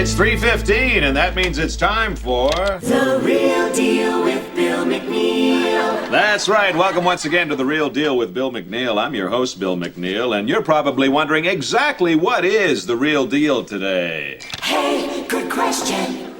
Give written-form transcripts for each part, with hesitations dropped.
It's 3:15, and that means it's time for The Real Deal with Bill McNeil. That's right. Welcome once again to The Real Deal with Bill McNeil. I'm your host, Bill McNeil, and you're probably wondering exactly what is the real deal today. Hey, good question.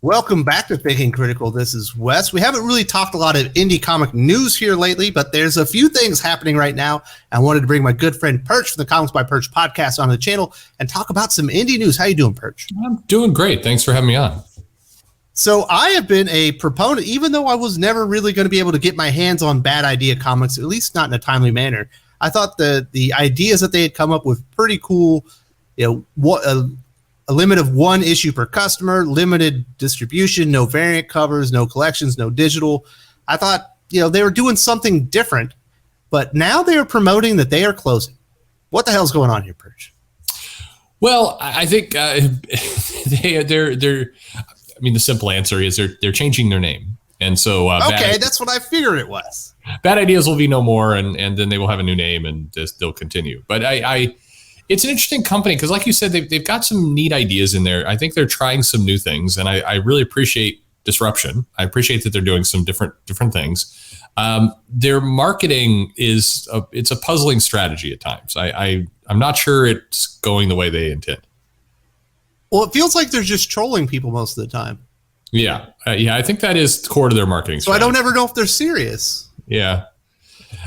Welcome back to Thinking Critical. This is Wes. We haven't really talked a lot of indie comic news here lately, but there's a few things happening right now. I wanted to bring my good friend Perch from the Comics by Perch podcast onto the channel and talk about some indie news. How you doing, Perch? I'm doing great. Thanks for having me on. So I have been a proponent, even though I was never really going to be able to get my hands on Bad Idea comics, at least not in a timely manner. I thought the ideas that they had come up with pretty cool. You know, a limit of one issue per customer, limited distribution, no variant covers, no collections, no digital. I thought, they were doing something different, but now they are promoting that they are closing. What the hell's going on here, Perch? Well, I think they're. I mean, the simple answer is they're changing their name, and so that's what I figured it was. Bad Ideas will be no more, and then they will have a new name, and they'll continue. But it's an interesting company because, like you said, they've got some neat ideas in there. I think they're trying some new things, and I really appreciate disruption. I appreciate that they're doing some different things. Their marketing it's a puzzling strategy at times. I'm not sure it's going the way they intend. Well, it feels like they're just trolling people most of the time. Yeah, I think that is core to their marketing strategy. So I don't ever know if they're serious. Yeah.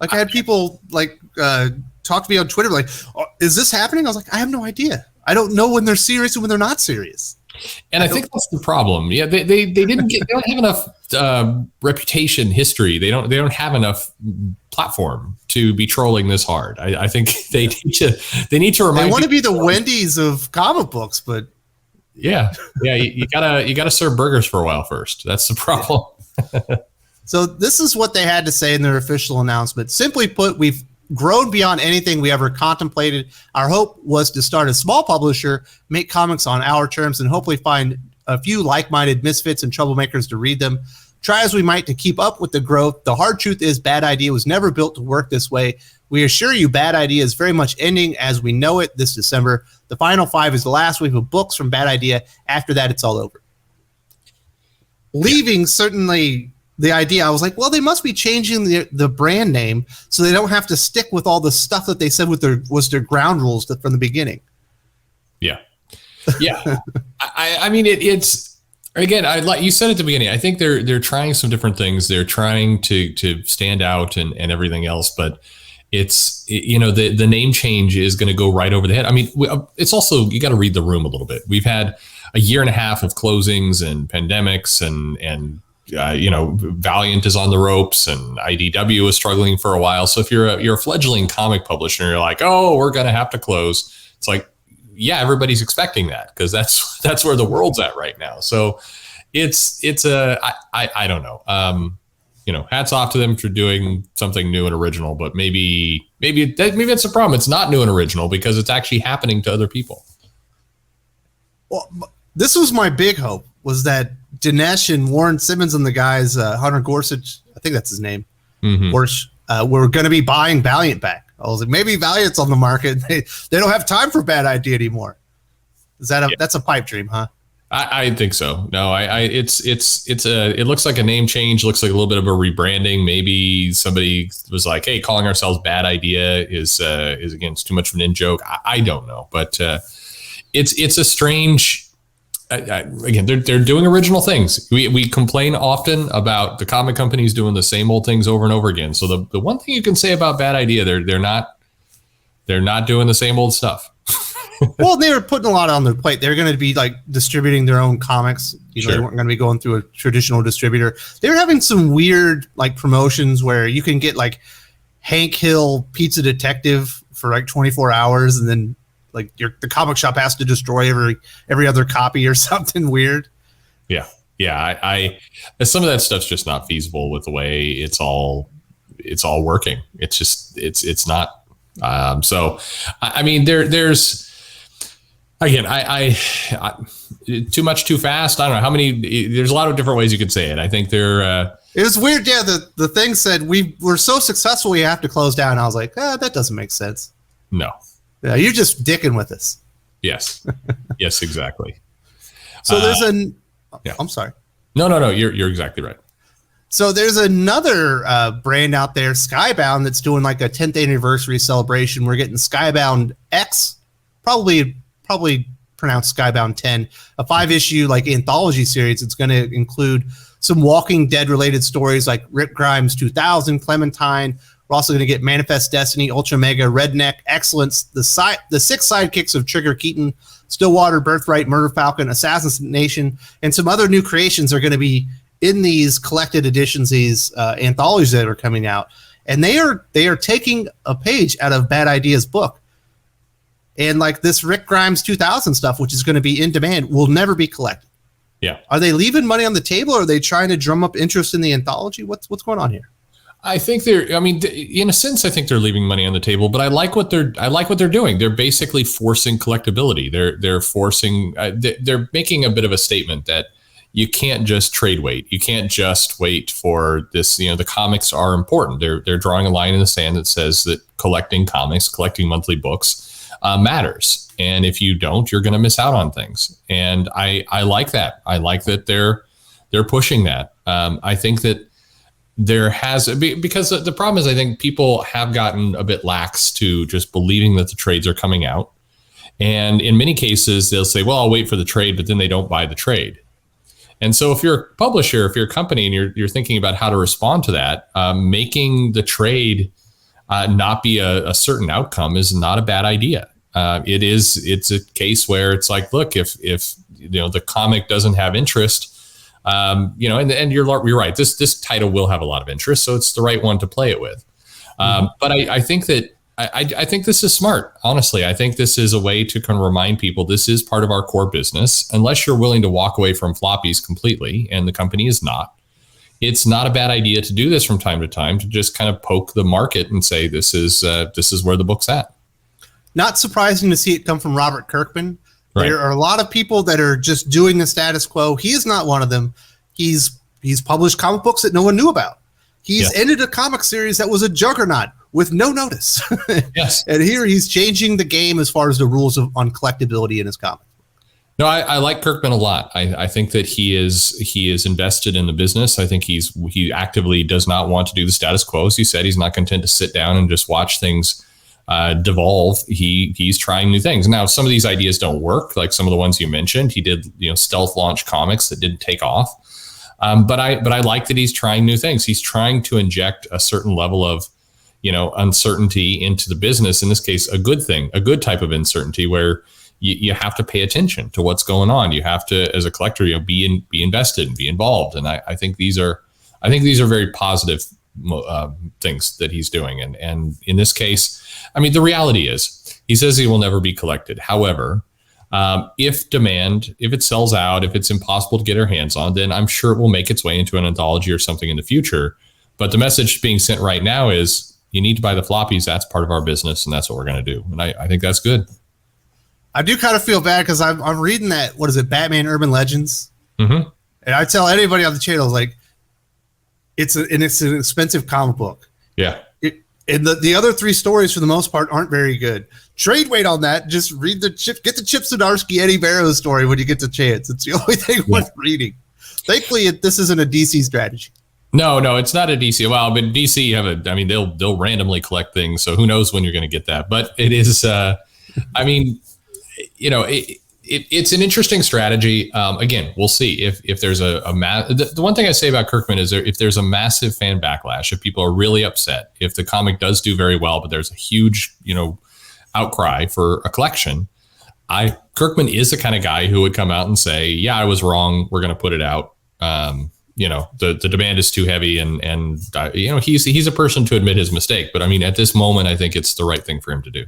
Like I had people talk to me on Twitter like, oh, is this happening? I was like, I have no idea. I don't know when they're serious and when they're not serious. And I think that's the problem. Yeah, they don't have enough reputation history. They don't have enough platform to be trolling this hard. I think they need to remind. They want to be the Wendy's of comic books, but yeah, you gotta serve burgers for a while first. That's the problem. So this is what they had to say in their official announcement. Simply put, we've grown beyond anything we ever contemplated. Our hope was to start a small publisher, make comics on our terms, and hopefully find a few like-minded misfits and troublemakers to read them. Try as we might to keep up with the growth. The hard truth is Bad Idea was never built to work this way. We assure you Bad Idea is very much ending as we know it this December. The final 5 is the last wave of books from Bad Idea. After that, it's all over. Leaving certainly the idea, I was like, well, they must be changing the brand name so they don't have to stick with all the stuff that they said was their ground rules from the beginning. Yeah. I mean, it's again, like you said at the beginning, I think they're trying some different things. They're trying to stand out and everything else, but the name change is going to go right over the head. I mean, it's also, you got to read the room a little bit. We've had a year and a half of closings and pandemics and Valiant is on the ropes and IDW is struggling for a while. So if you're a fledgling comic publisher, and you're like, oh, we're going to have to close. It's like, yeah, everybody's expecting that because that's where the world's at right now. So I don't know. Hats off to them for doing something new and original, but maybe that's the problem. It's not new and original because it's actually happening to other people. Well, this was my big hope, was that Dinesh and Warren Simmons and the guys, Hunter Gorsuch, I think that's his name, were going to be buying Valiant back. I was like, maybe Valiant's on the market. They don't have time for Bad Idea anymore. That's a pipe dream, huh? I think so. No, it looks like a name change. Looks like a little bit of a rebranding. Maybe somebody was like, hey, calling ourselves Bad Idea is again, it's too much of an in joke. I don't know, but it's a strange. Again, they're doing original things. We complain often about the comic companies doing the same old things over and over again. So the one thing you can say about Bad Idea, they're not doing the same old stuff. Well, they were putting a lot on their plate. They're going to be like distributing their own comics. Sure. They weren't going to be going through a traditional distributor. They were having some weird like promotions where you can get like Hank Hill Pizza Detective for like 24 hours, and then like the comic shop has to destroy every other copy or something weird. Yeah. I some of that stuff's just not feasible with the way it's all working. It's just it's not. So I mean there's again I too much too fast. I don't know how many. There's a lot of different ways you could say it. I think they're. It was weird. Yeah, the thing said we're so successful we have to close down. I was like, that doesn't make sense. No. Yeah, you're just dicking with us. Yes. Yes, exactly. So there's Yeah. I'm sorry. No. You're exactly right. So there's another brand out there, Skybound, that's doing like a 10th anniversary celebration. We're getting Skybound X, probably pronounced Skybound 10, a 5-issue like anthology series. It's going to include some Walking Dead related stories like Rick Grimes 2000, Clementine. We're also going to get Manifest Destiny, Ultra Mega, Redneck, Excellence, the 6 sidekicks of Trigger Keaton, Stillwater, Birthright, Murder Falcon, Assassination, and some other new creations are going to be in these collected editions, these anthologies that are coming out. And they are taking a page out of Bad Ideas' book. And like this Rick Grimes 2000 stuff, which is going to be in demand, will never be collected. Yeah. Are they leaving money on the table? Or are they trying to drum up interest in the anthology? What's going on here? I think in a sense, I think they're leaving money on the table, but I like what they're doing. They're basically forcing collectability. They're making a bit of a statement that you can't just trade wait. You can't just wait for this. The comics are important. They're drawing a line in the sand that says that collecting comics, collecting monthly books matters. And if you don't, you're going to miss out on things. And I like that. I like that they're pushing that. I think that because the problem is I think people have gotten a bit lax to just believing that the trades are coming out. And in many cases, they'll say, well, I'll wait for the trade, but then they don't buy the trade. And so if you're a publisher, if you're a company and you're thinking about how to respond to that, making the trade not be a certain outcome is not a bad idea. It's a case where it's like, look, if the comic doesn't have interest, and you're right, this title will have a lot of interest, so it's the right one to play it with. But I think that I think this is smart. Honestly, I think this is a way to kind of remind people this is part of our core business. Unless you're willing to walk away from floppies completely, and the company is not, it's not a bad idea to do this from time to time to just kind of poke the market and say this is where the book's at. Not surprising to see it come from Robert Kirkman. Right. There are a lot of people that are just doing the status quo. He is not one of them. He's published comic books that no one knew about. He's ended a comic series that was a juggernaut with no notice. Yes. And here he's changing the game as far as the rules on collectability in his comic. No, I like Kirkman a lot. I think that he is invested in the business. I think he actively does not want to do the status quo. As you said, he's not content to sit down and just watch things devolve. He's trying new things. Now, some of these ideas don't work, like some of the ones you mentioned. He did stealth launch comics that didn't take off. But I like that he's trying new things. He's trying to inject a certain level of uncertainty into the business. In this case, a good thing, a good type of uncertainty where you have to pay attention to what's going on. You have to, as a collector, be invested and be involved. And I think these are very positive things that he's doing. And in this case, I mean, the reality is he says he will never be collected. However, if it sells out, if it's impossible to get our hands on, then I'm sure it will make its way into an anthology or something in the future. But the message being sent right now is you need to buy the floppies. That's part of our business, and that's what we're going to do. And I think that's good. I do kind of feel bad because I'm reading that, what is it, Batman Urban Legends? Mm-hmm. And I tell anybody on the channel, like, it's an expensive comic book. Yeah. And the other 3 stories, for the most part, aren't very good. Trade weight on that. Just read get the Chip Zdarsky, Eddie Barrows story when you get the chance. It's the only thing worth reading. Thankfully, this isn't a DC strategy. No, it's not a DC. Well, but DC they'll randomly collect things, so who knows when you're going to get that. But it is, it's an interesting strategy. Again, we'll see if there's the one thing I say about Kirkman is if there's a massive fan backlash, if people are really upset, if the comic does do very well, but there's a huge, outcry for a collection, Kirkman is the kind of guy who would come out and say, yeah, I was wrong. We're going to put it out. The demand is too heavy and he's a person to admit his mistake. But I mean, at this moment, I think it's the right thing for him to do.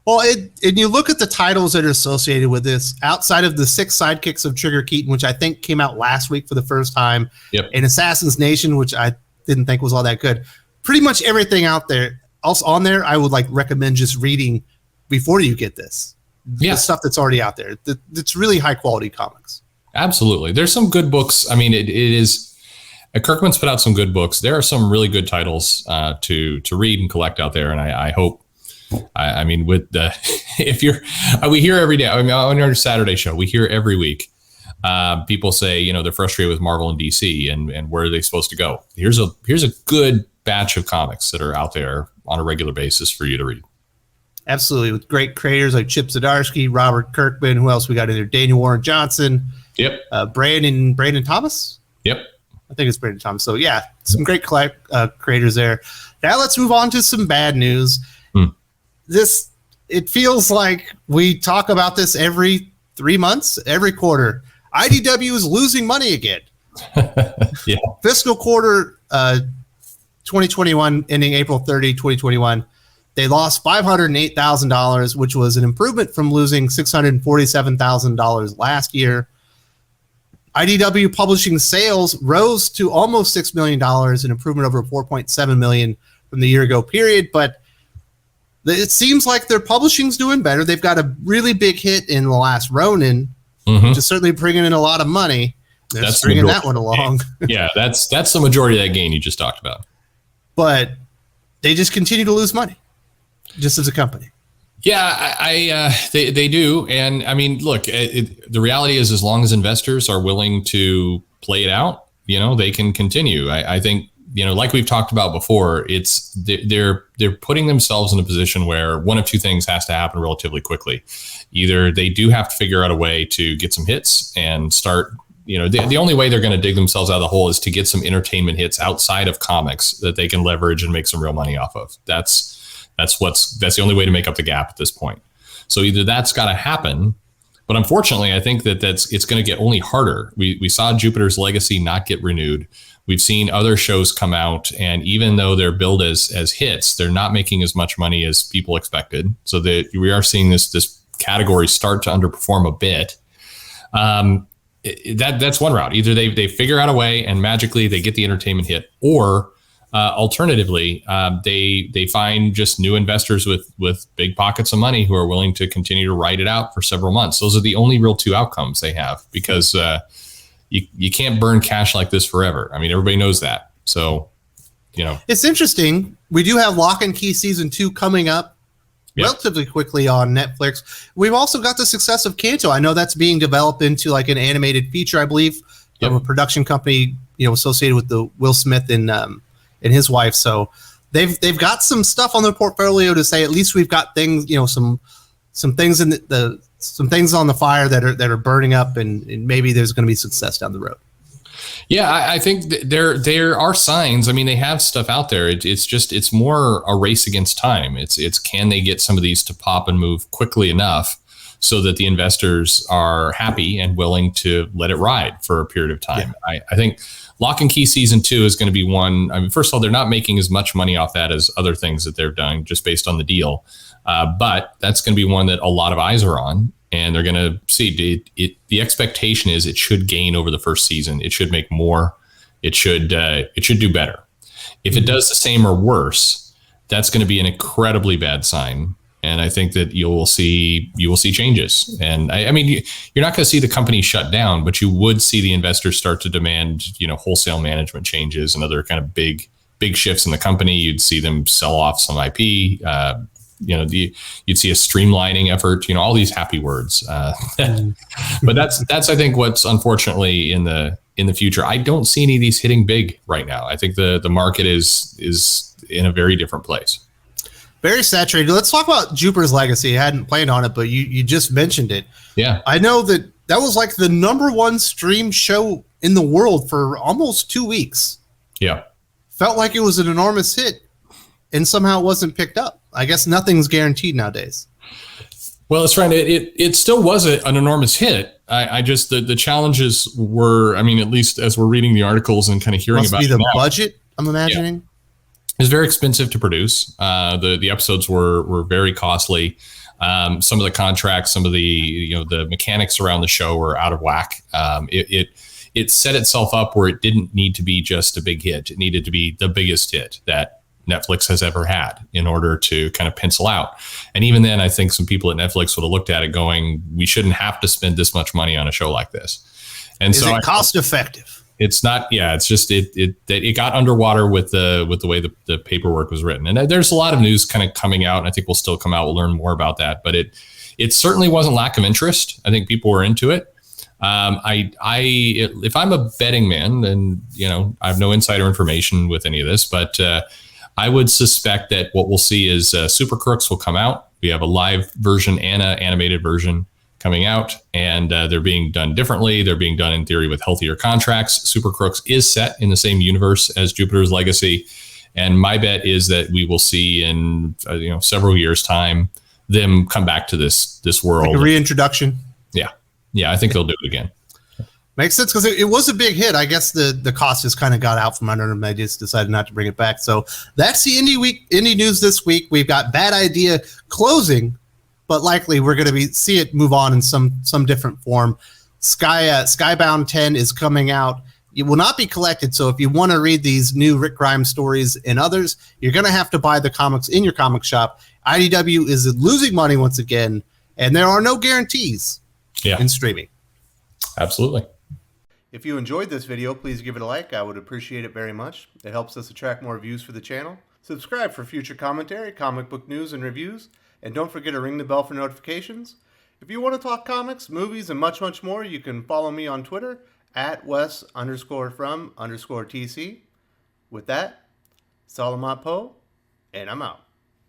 Well, and you look at the titles that are associated with this, outside of the 6 sidekicks of Trigger Keaton, which I think came out last week for the first time, and Assassin's Nation, which I didn't think was all that good. Pretty much everything out there, also on there, I would recommend just reading before you get this. The stuff that's already out there. It's really high quality comics. Absolutely. There's some good books. I mean, it is. Kirkman's put out some good books. There are some really good titles to read and collect out there, and I hope. We hear every day. I mean, on our Saturday show, we hear every week People say, they're frustrated with Marvel and DC and where are they supposed to go? Here's a good batch of comics that are out there on a regular basis for you to read. Absolutely, with great creators like Chip Zdarsky, Robert Kirkman. Who else we got in there? Daniel Warren Johnson. Yep. Brandon Thomas. Yep. I think it's Brandon Thomas. So yeah, some great creators there. Now let's move on to some bad news. It feels like we talk about this every 3 months, every quarter. IDW is losing money again. Yeah. Fiscal quarter 2021 ending April 30, 2021. They lost $508,000, which was an improvement from losing $647,000 last year. IDW publishing sales rose to almost $6 million, an improvement over $4.7 million from the year ago period. But it seems like their publishing's doing better. They've got a really big hit in The Last Ronin, which is certainly bringing in a lot of money. They're stringing that one along. Yeah, that's the majority of that gain you just talked about. But they just continue to lose money, just as a company. Yeah, they do. And I mean, look, the reality is as long as investors are willing to play it out, they can continue. I think, like we've talked about before, they're putting themselves in a position where one of two things has to happen relatively quickly. Either they do have to figure out a way to get some hits and start, the only way they're going to dig themselves out of the hole is to get some entertainment hits outside of comics that they can leverage and make some real money off of. That's the only way to make up the gap at this point. So either that's got to happen, but unfortunately, I think it's going to get only harder. We saw Jupiter's Legacy not get renewed. We've seen other shows come out, and even though they're billed as hits, they're not making as much money as people expected. So that we are seeing this category start to underperform a bit. That's one route. Either they figure out a way and magically they get the entertainment hit, or alternatively, they find just new investors with big pockets of money who are willing to continue to ride it out for several months. Those are the only real two outcomes they have, because you can't burn cash like this forever. I mean, everybody knows that. So, it's interesting. We do have Lock and Key season 2 coming up relatively quickly on Netflix. We've also got the success of Kanto. I know that's being developed into like an animated feature, I believe, of a production company, associated with the Will Smith and his wife. So they've got some stuff on their portfolio to say at least we've got things, some things in some things on the fire that are burning up, and maybe there's going to be success down the road. Yeah, I think there are signs. I mean, they have stuff out there. It's more a race against time. It's can they get some of these to pop and move quickly enough so that the investors are happy and willing to let it ride for a period of time. Yeah. I think Lock and Key season 2 is going to be one. I mean, first of all, they're not making as much money off that as other things that they're done just based on the deal. But that's going to be one that a lot of eyes are on, and they're going to see the expectation is it should gain over the first season. It should make more. It should do better. If it does the same or worse, that's going to be an incredibly bad sign. And I think that you will see changes. And I mean, you're not going to see the company shut down, but you would see the investors start to demand, wholesale management changes and other kind of big shifts in the company. You'd see them sell off some IP. You'd see a streamlining effort. All these happy words. But that's I think what's unfortunately in the future. I don't see any of these hitting big right now. I think the market is in a very different place. Very saturated. Let's talk about Jupiter's Legacy. I hadn't planned on it, but you just mentioned it. Yeah. I know that was like the #1 stream show in the world for almost 2 weeks. Yeah. Felt like it was an enormous hit, and somehow it wasn't picked up. I guess nothing's guaranteed nowadays. Well, that's right. It still was an enormous hit. I just, the challenges were, I mean, at least as we're reading the articles and kind of hearing about it the now, budget, I'm imagining. Yeah. It's very expensive to produce. The episodes were very costly. Some of the contracts, some of the the mechanics around the show were out of whack. It set itself up where it didn't need to be just a big hit. It needed to be the biggest hit that Netflix has ever had in order to kind of pencil out. And even then, I think some people at Netflix would have looked at it going, we shouldn't have to spend this much money on a show like this. And Is it cost effective? It's not. Yeah, it's just it got underwater with the way the paperwork was written. And there's a lot of news kind of coming out, and I think we'll still come out. We'll learn more about that. But it certainly wasn't lack of interest. I think people were into it. If I'm a betting man, then I have no insider information with any of this, but I would suspect that what we'll see is Super Crooks will come out. We have a live version and an animated version coming out, and they're being done differently. They're being done in theory with healthier contracts. Super Crooks is set in the same universe as Jupiter's Legacy, and my bet is that we will see in several years' time them come back to this world. Like a reintroduction. Yeah, I think they'll do it again. Makes sense, because it was a big hit. I guess the cost just kind of got out from under them. They just decided not to bring it back. So that's the indie news this week. We've got Bad Idea closing, but likely we're going to see it move on in some different form. Skybound 10 is coming out. It will not be collected, so if you want to read these new Rick Grimes stories and others, you're going to have to buy the comics in your comic shop. IDW is losing money once again, and there are no guarantees in streaming. Absolutely. If you enjoyed this video, please give it a like. I would appreciate it very much. It helps us attract more views for the channel. Subscribe for future commentary, comic book news, and reviews. And don't forget to ring the bell for notifications. If you want to talk comics, movies, and much, much more, you can follow me on Twitter at Wes_from_TC. With that, Salamat Po, and I'm out.